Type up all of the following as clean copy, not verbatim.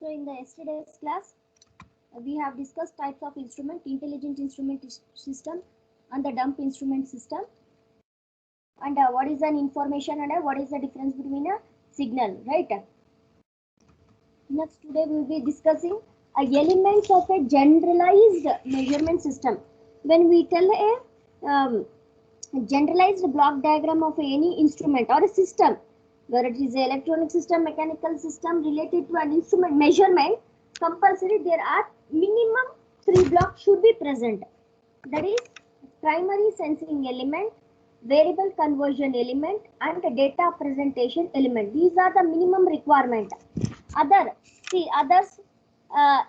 So in the yesterday's class, we have discussed types of instrument, intelligent instrument system and the dumb instrument system, and what is an information and what is the difference between a signal, right? Next, today we will be discussing elements of a generalized measurement system. When we tell a generalized block diagram of any instrument or a system, whether it is an electronic system, mechanical system related to an instrument measurement, compulsory there are minimum 3 blocks should be present. That is primary sensing element, variable conversion element and data presentation element. These are the minimum requirement. Others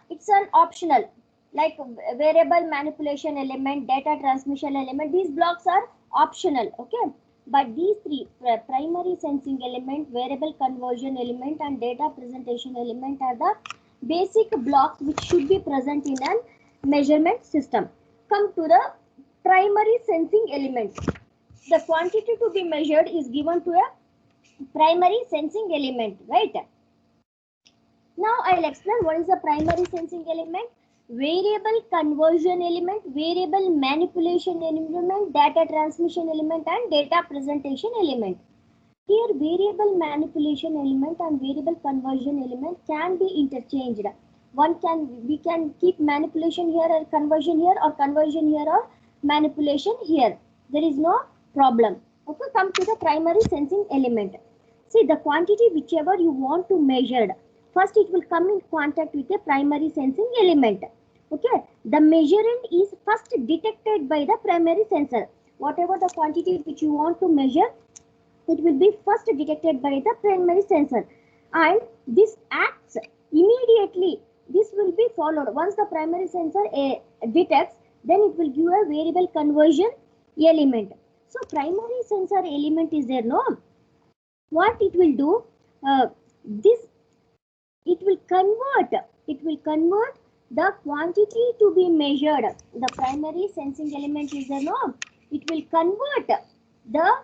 it's an optional, like variable manipulation element, data transmission element. These blocks are optional, okay? But these three, primary sensing element, variable conversion element and data presentation element, are the basic blocks which should be present in a measurement system. Come to the primary sensing element. The quantity to be measured is given to a primary sensing element, right? Now I'll explain what is a primary sensing element, variable conversion element, variable manipulation element, data transmission element and data presentation element. Here variable manipulation element and variable conversion element can be interchanged. We can keep manipulation here or conversion here, or conversion here or manipulation here. There is no problem. Okay, come to the primary sensing element. See, the quantity whichever you want to measure, first it will come in contact with a primary sensing element. Okay, the measurement is first detected by the primary sensor. Whatever the quantity which you want to measure, it will be first detected by the primary sensor, and this acts immediately. This will be followed. Once the primary sensor detects, then it will give a variable conversion element. So primary sensor element is there, no? What it will do? It will convert the quantity to be measured. The primary sensing element is there, no? It will convert the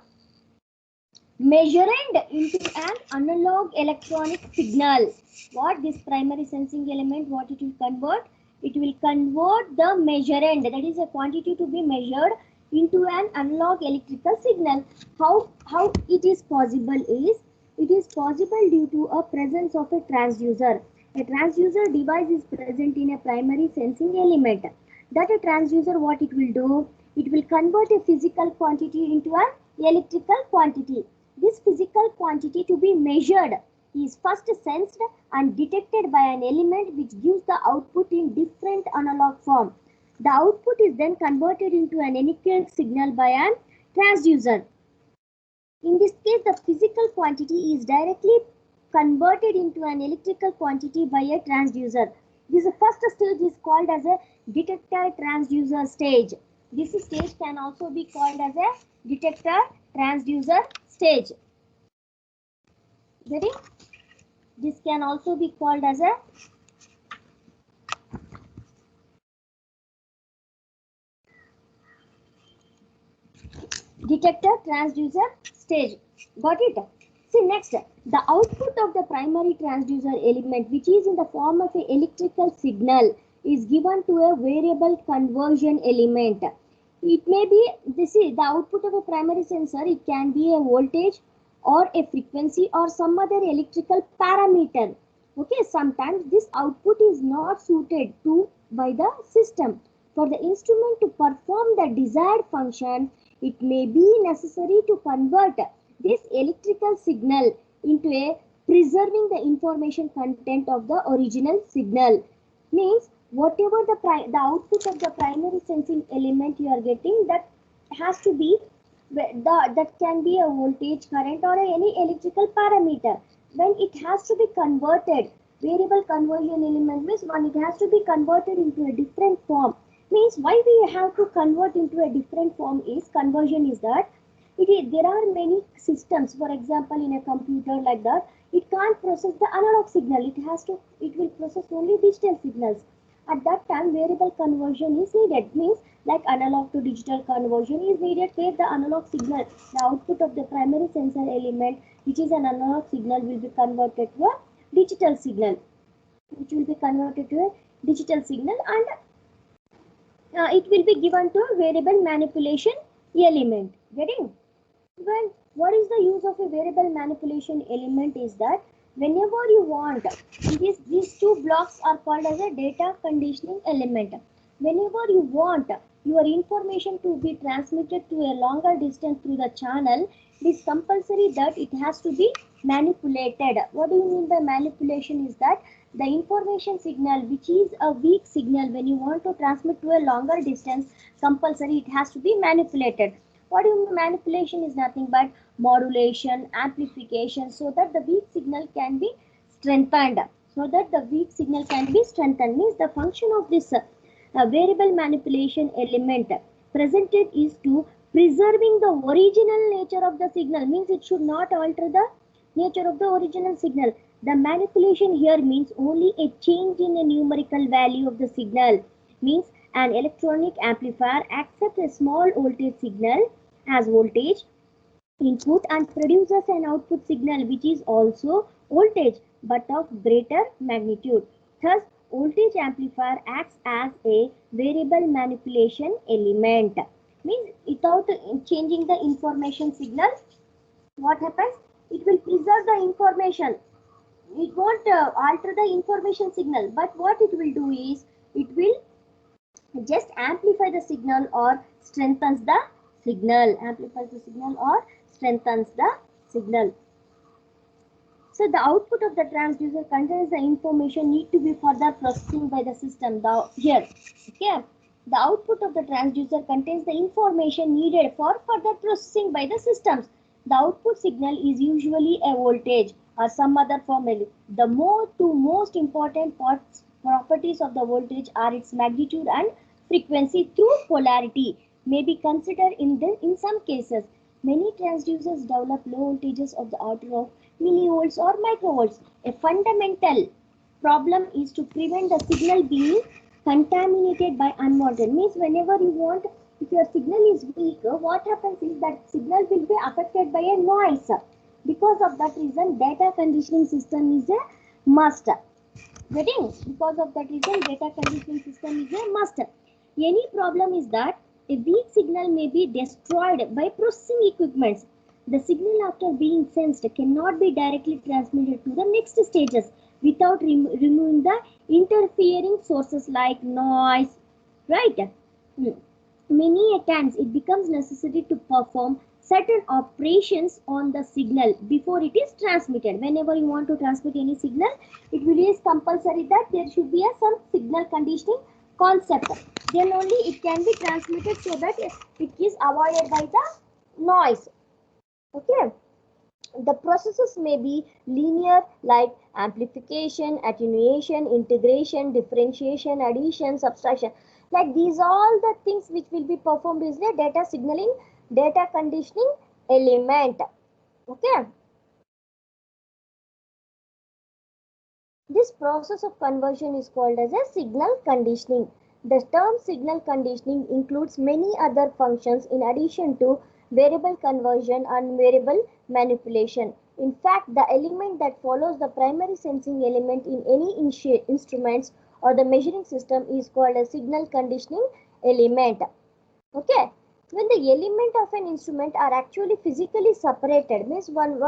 measurand into an analog electronic signal. What this primary sensing element, what it will convert? It will convert the measurand, that is a quantity to be measured, into an analog electrical signal. How it is possible is, it is possible due to a presence of a transducer. A transducer device is present in a primary sensing element. That a transducer, what it will do? It will convert a physical quantity into an electrical quantity. This physical quantity to be measured is first sensed and detected by an element which gives the output in different analog form. The output is then converted into an electrical signal by an transducer. In this case, the physical quantity is directly converted into an electrical quantity by a transducer. This first stage is called as a detector transducer stage. This stage can also be called as a detector transducer stage. Ready? This can also be called as a detector transducer stage. Got it? See, next, the output of the primary transducer element, which is in the form of an electrical signal, is given to a variable conversion element. It may be, this is the output of a primary sensor. It can be a voltage or a frequency or some other electrical parameter. Okay, sometimes this output is not suited to by the system. For the instrument to perform the desired function, it may be necessary to convert this electrical signal into a preserving the information content of the original signal. Means whatever the output of the primary sensing element you are getting, that has to be that can be a voltage, current or any electrical parameter. When it has to be converted, variable conversion element means when it has to be converted into a different form. Means why we have to convert into a different form is, conversion is that there are many systems. For example, in a computer like that, it can't process the analog signal. It will process only digital signals. At that time, variable conversion is needed. Means like analog to digital conversion is needed, where the analog signal, the output of the primary sensor element, which is an analog signal, will be converted to a digital signal. which will be converted to a digital signal, and it will be given to a variable manipulation element. Getting? Well, what is the use of a variable manipulation element is that whenever you want, these two blocks are called as a data conditioning element. Whenever you want your information to be transmitted to a longer distance through the channel, it is compulsory that it has to be manipulated. What do you mean by manipulation is that the information signal, which is a weak signal, when you want to transmit to a longer distance, compulsory it has to be manipulated. What do you mean? Manipulation is nothing but modulation, amplification, so that the weak signal can be strengthened. So that the weak signal can be strengthened means the function of this variable manipulation element presented is to preserving the original nature of the signal, means it should not alter the nature of the original signal. The manipulation here means only a change in the numerical value of the signal, means an electronic amplifier accepts a small voltage signal as voltage input and produces an output signal which is also voltage but of greater magnitude. Thus, voltage amplifier acts as a variable manipulation element. Means without changing the information signal, what happens? It will preserve the information. It won't alter the information signal, but what it will do is it will just amplify the signal or strengthens the signal, amplifies the signal or strengthens the signal. So the output of the transducer contains the information need to be further processing by the system. Here, okay, the output of the transducer contains the information needed for further processing by the systems. The output signal is usually a voltage or some other formula. The most important properties of the voltage are its magnitude and frequency through polarity may be considered in some cases. Many transducers develop low voltages of the order of millivolts or microvolts. A fundamental problem is to prevent the signal being contaminated by unwanted. Means whenever you want, if your signal is weak, what happens is that signal will be affected by a noise. Because of that reason, data conditioning system is a must. Getting? Because of that reason, data conditioning system is a must. Any problem is that a weak signal may be destroyed by processing equipments. The signal after being sensed cannot be directly transmitted to the next stages without removing the interfering sources like noise, right? Many times it becomes necessary to perform certain operations on the signal before it is transmitted. Whenever you want to transmit any signal, it will be compulsory that there should be some signal conditioning concept. Then only it can be transmitted so that it is avoided by the noise. Okay. The processes may be linear like amplification, attenuation, integration, differentiation, addition, subtraction. Like these all the things which will be performed is the data signaling, data conditioning element. Okay. This process of conversion is called as a signal conditioning. The term signal conditioning includes many other functions in addition to variable conversion and variable manipulation. In fact, the element that follows the primary sensing element in any instruments or the measuring system is called a signal conditioning element. Okay. When the element of an instrument are actually physically separated, means one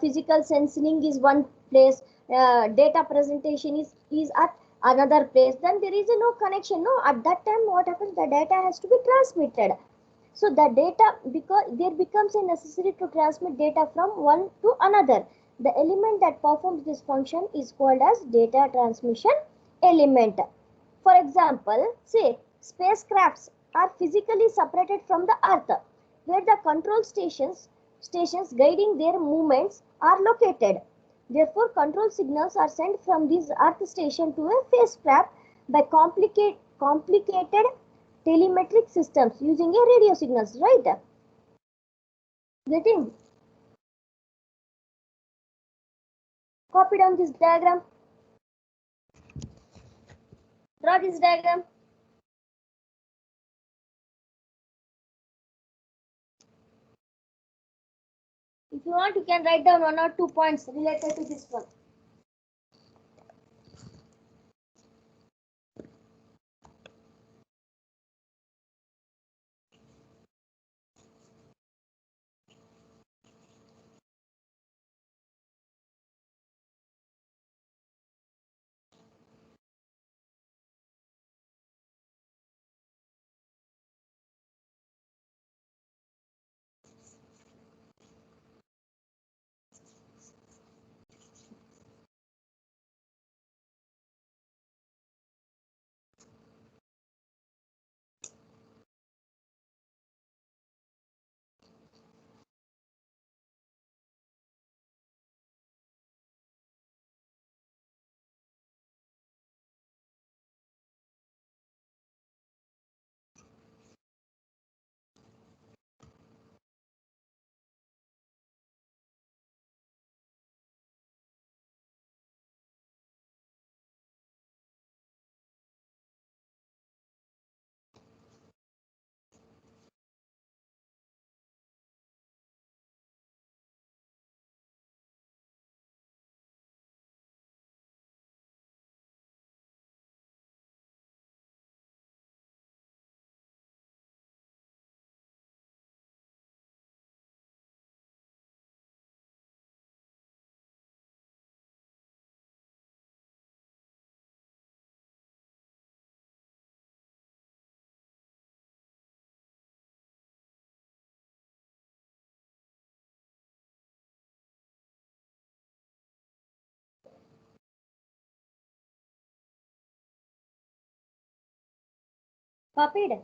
physical sensing is one place, data presentation is at another place, then there is no connection. No, at that time what happens, the data has to be transmitted. So the data, because there becomes a necessary to transmit data from one to another. The element that performs this function is called as data transmission element. For example, say spacecrafts are physically separated from the earth, where the control stations guiding their movements are located. Therefore, control signals are sent from this earth station to a spacecraft by complicated telemetric systems using a radio signals, right? Getting? Copy down this diagram. Draw this diagram. If you want, you can write down 1 or 2 points related to this one. Copied.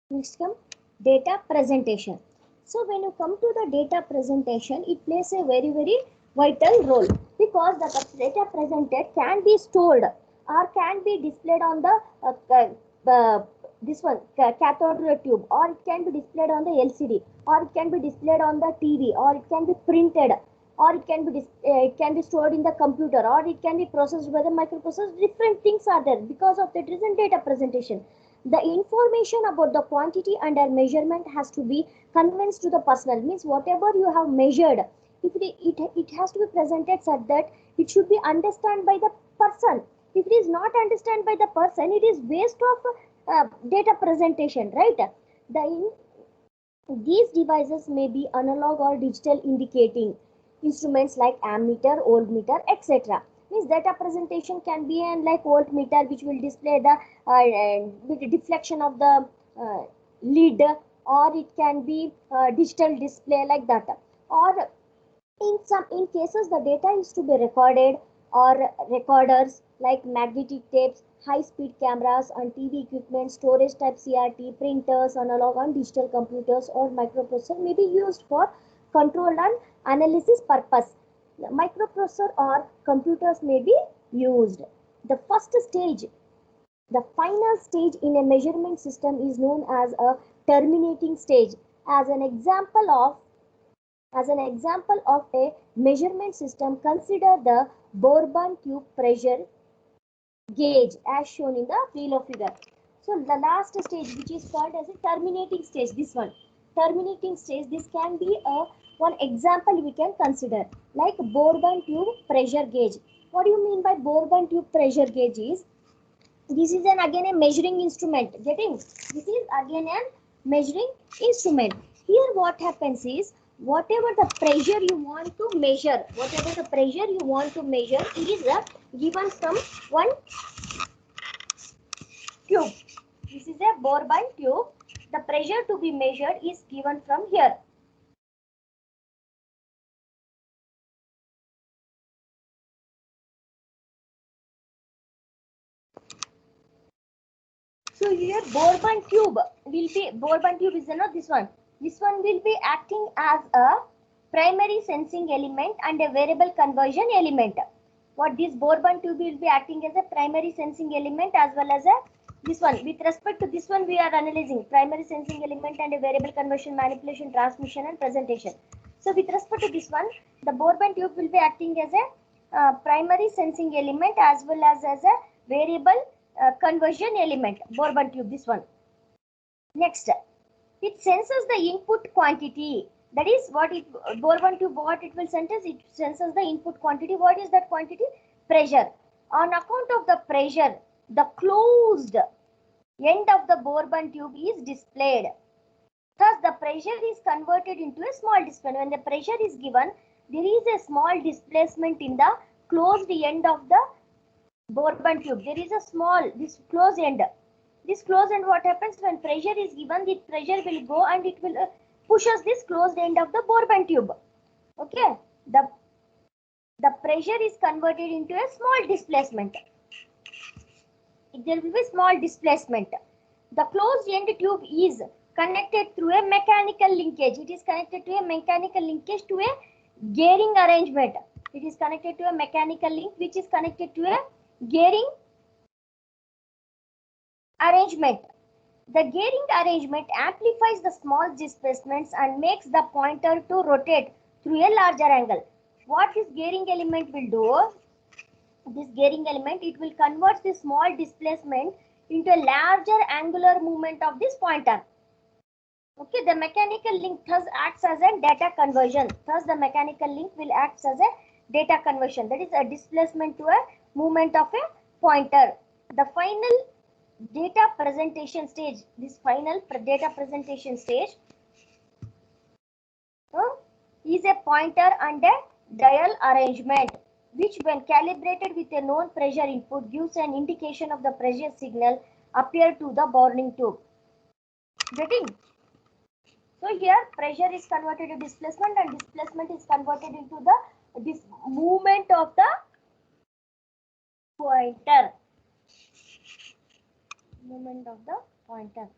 Next come data presentation. So when you come to the data presentation, it plays a very vital role because the data presented can be stored or can be displayed on the this one cathode ray tube, or it can be displayed on the LCD, or it can be displayed on the TV, or it can be printed, or it can be stored in the computer, or it can be processed by the microprocessor. Different things are there because of that reason data presentation. The information about the quantity under measurement has to be convinced to the personal, means whatever you have measured, if it has to be presented such that it should be understood by the person. If it is not understood by the person, it is waste of data presentation, right? These devices may be analog or digital indicating instruments like ammeter, voltmeter, etc. Means data presentation can be an like voltmeter, which will display the with the deflection of the lid, or it can be digital display like that. Or in cases the data is to be recorded, or recorders like magnetic tapes, high speed cameras and TV equipment, storage type CRT, printers, analog and digital computers or microprocessor may be used for control and analysis purpose. The microprocessor or computers may be used. The first stage, the final stage in a measurement system, is known as a terminating stage. As an example of a measurement system, consider the Bourbon tube pressure gauge as shown in the below figure. So the last stage, which is called as a terminating stage, this one. Terminating stage, this can be a one example we can consider, like Bourbon tube pressure gauge. What do you mean by Bourbon tube pressure gauge is, this is again a measuring instrument. This is again a measuring instrument. Here what happens is, whatever the pressure you want to measure, it is given from one tube. This is a Bourbon tube. The pressure to be measured is given from here. So here Bourbon tube is not this one. This one will be acting as a primary sensing element and a variable conversion element. What this Bourbon tube will be acting as a primary sensing element as well as a this one. With respect to this one, we are analyzing primary sensing element and a variable conversion, manipulation, transmission and presentation. So with respect to this one, the Bourbon tube will be acting as a primary sensing element as well as a variable conversion element. Bourbon tube, this one. Next, it senses the input quantity. That is what it Bourbon tube, what it will sense, it senses the input quantity. What is that quantity? Pressure. On account of the pressure, the closed end of the Bourbon tube is displayed. Thus, the pressure is converted into a small displacement. When the pressure is given, there is a small displacement in the closed end of the Bourbon tube. There is a small, this closed end. This closed end, what happens when pressure is given, the pressure will go and it will pushes this closed end of the Bourbon tube. Okay, the pressure is converted into a small displacement. There will be small displacement. The closed end tube is connected through a mechanical linkage. It is connected to a mechanical linkage to a gearing arrangement. It is connected to a mechanical link which is connected to a gearing arrangement. The gearing arrangement amplifies the small displacements and makes the pointer to rotate through a larger angle. What this gearing element will do, this gearing element, it will convert the small displacement into a larger angular movement of this pointer. Okay, the mechanical link thus acts as a data conversion. Thus, the mechanical link will act as a data conversion. That is a displacement to a movement of a pointer. The final data presentation stage, this final data presentation stage is a pointer and a dial arrangement, which when calibrated with a known pressure input gives an indication of the pressure signal appear to the Browning tube. Getting? So here pressure is converted to displacement and displacement is converted into the this movement of the pointer. Movement of the pointer.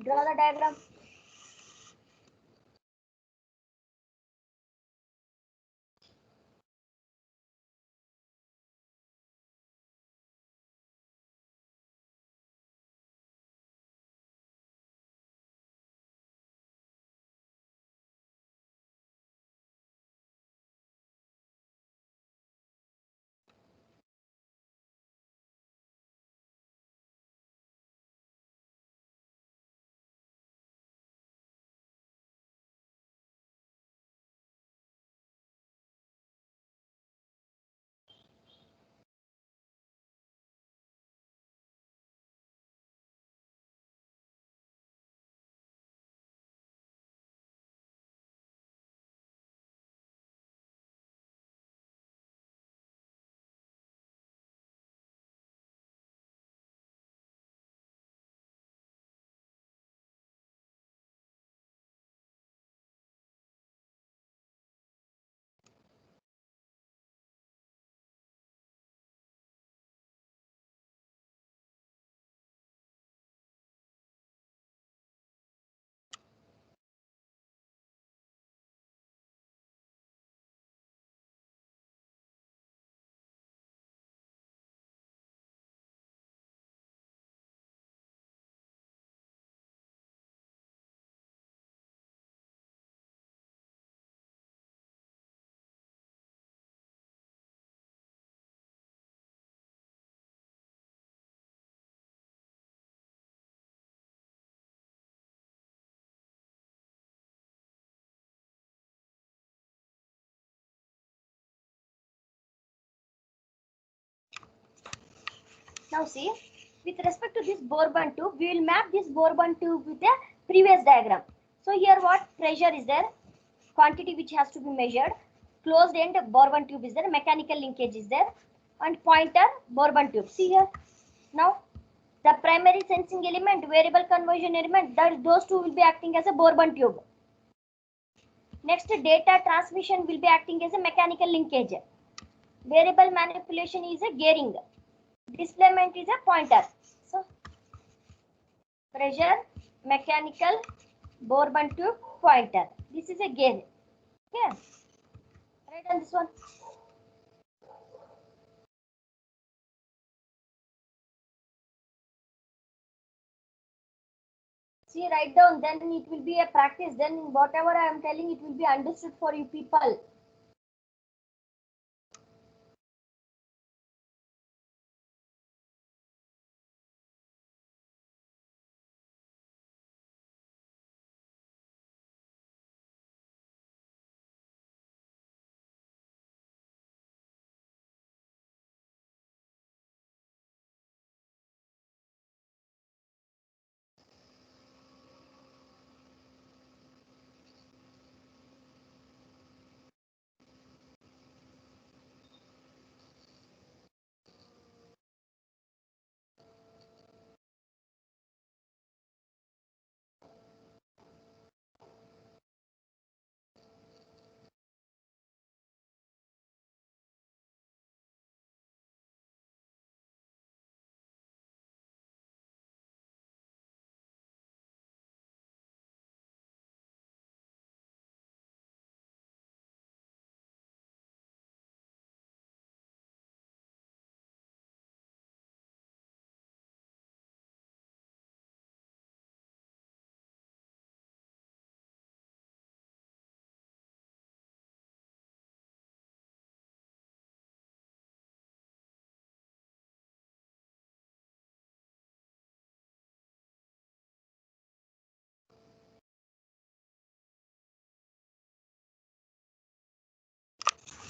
Draw the diagram. Now see, with respect to this Bourbon tube, we will map this Bourbon tube with a previous diagram. So here what pressure is there, quantity which has to be measured, closed end Bourbon tube is there, mechanical linkage is there, and pointer Bourbon tube. See here. Now the primary sensing element, variable conversion element, that those two will be acting as a Bourbon tube. Next, data transmission will be acting as a mechanical linkage. Variable manipulation is a gearing. Displacement is a pointer. So pressure, mechanical, Bourbon tube, pointer. This is a gear. Okay. Write on this one. See, write down. Then it will be a practice. Then whatever I am telling, it will be understood for you people.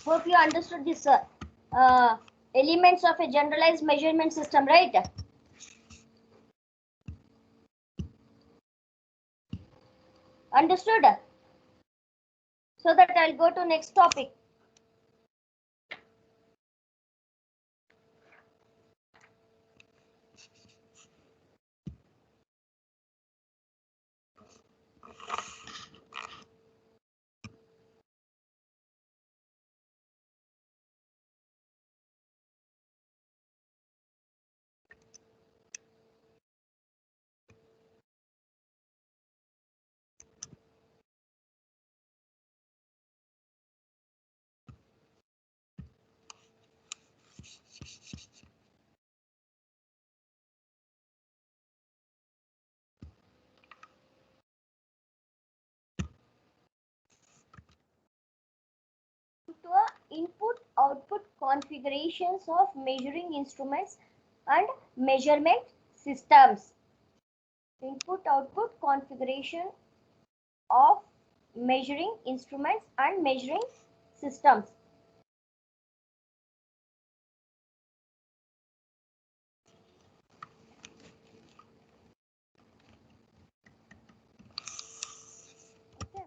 Hope you understood this elements of a generalized measurement system, right? Understood? So that I'll go to next topic. To input output configurations of measuring instruments and measurement systems. Input output configuration of measuring instruments and measuring systems. Okay.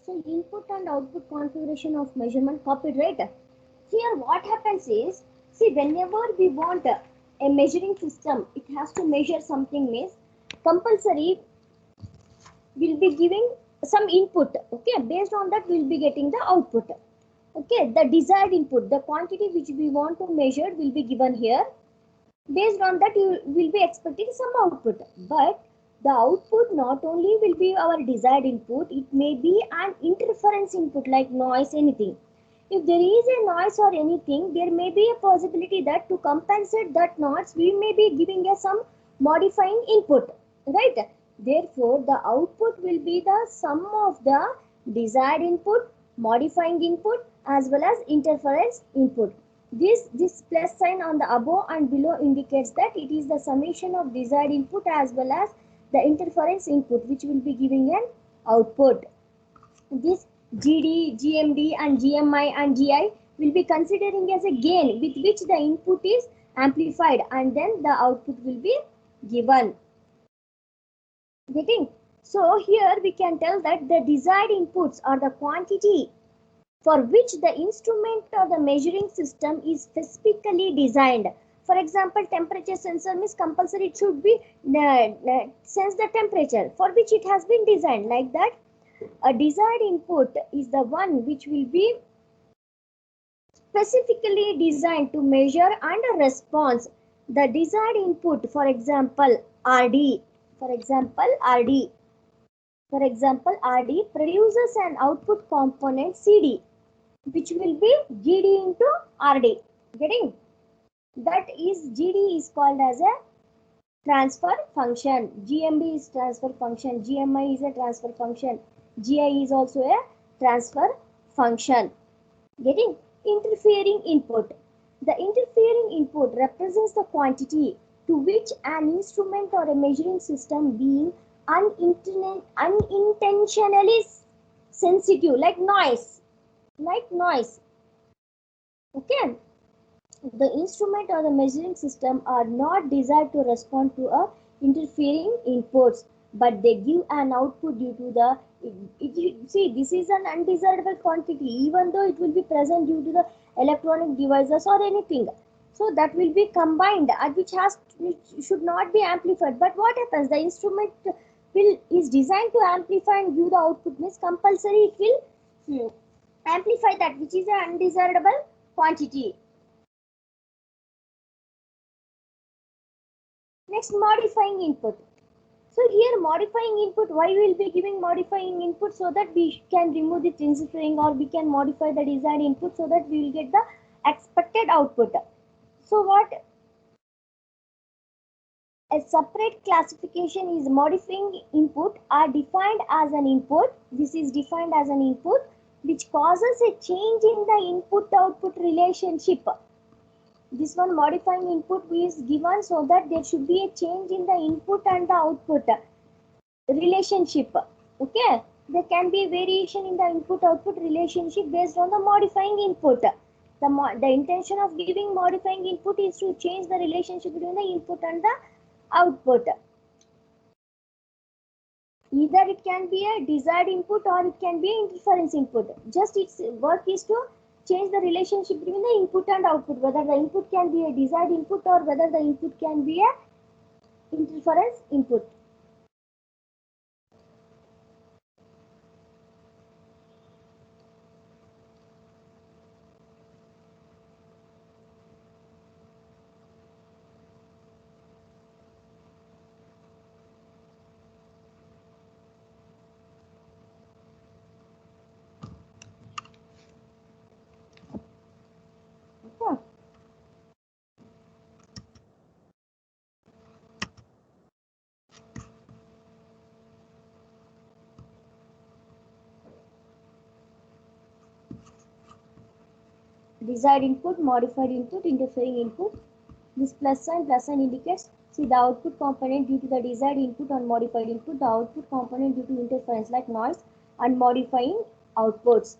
So input and output configuration of measurement copied, right? Here what happens is, see, whenever we want a measuring system, it has to measure something, means compulsory will be giving some input. Okay, based on that we will be getting the output. Okay, the desired input, the quantity which we want to measure will be given here. Based on that you will be expecting some output, but the output not only will be our desired input, it may be an interference input like noise, anything. If there is a noise or anything, there may be a possibility that to compensate that noise we may be giving a some modifying input, right? Therefore the output will be the sum of the desired input, modifying input, as well as interference input. This plus sign on the above and below indicates that it is the summation of desired input as well as the interference input which will be giving an output. This GD, GMD and GMI and GI will be considering as a gain with which the input is amplified and then the output will be given. Getting? So here we can tell that the desired inputs are the quantity for which the instrument or the measuring system is specifically designed. For example, temperature sensor means compulsory it should be sense the temperature for which it has been designed. Like that, a desired input is the one which will be specifically designed to measure and a response. The desired input, for example, RD, for example, RD, for example, RD produces an output component CD, which will be GD into RD. Getting? That is, GD is called as a transfer function, GMD is transfer function, GMI is a transfer function, GI is also a transfer function. Getting? Interfering input. The interfering input represents the quantity to which an instrument or a measuring system being unintentionally sensitive, like noise. Okay, the instrument or the measuring system are not desired to respond to a interfering inputs, but they give an output due to the see, this is an undesirable quantity even though it will be present due to the electronic devices or anything. So that will be combined which should not be amplified. But what happens, the instrument is designed to amplify and give the output, means compulsory it will amplify that which is an undesirable quantity. Next, modifying input. So here modifying input, why we will be giving modifying input? So that we can remove the interfering or we can modify the desired input so that we will get the expected output. So what? A separate classification is modifying input are defined as an input. This is defined as an input which causes a change in the input-output relationship. This one, modifying input, is given so that there should be a change in the input and the output relationship. Okay, there can be variation in the input-output relationship based on the modifying input. The intention of giving modifying input is to change the relationship between the input and the output. Either it can be a desired input or it can be an interference input. Just its work is to change the relationship between the input and output, whether the input can be a desired input or whether the input can be a interference input. Okay. Desired input, modified input, interfering input. This plus sign indicates, see, the output component due to the desired input and modified input, the output component due to interference like noise and modifying outputs.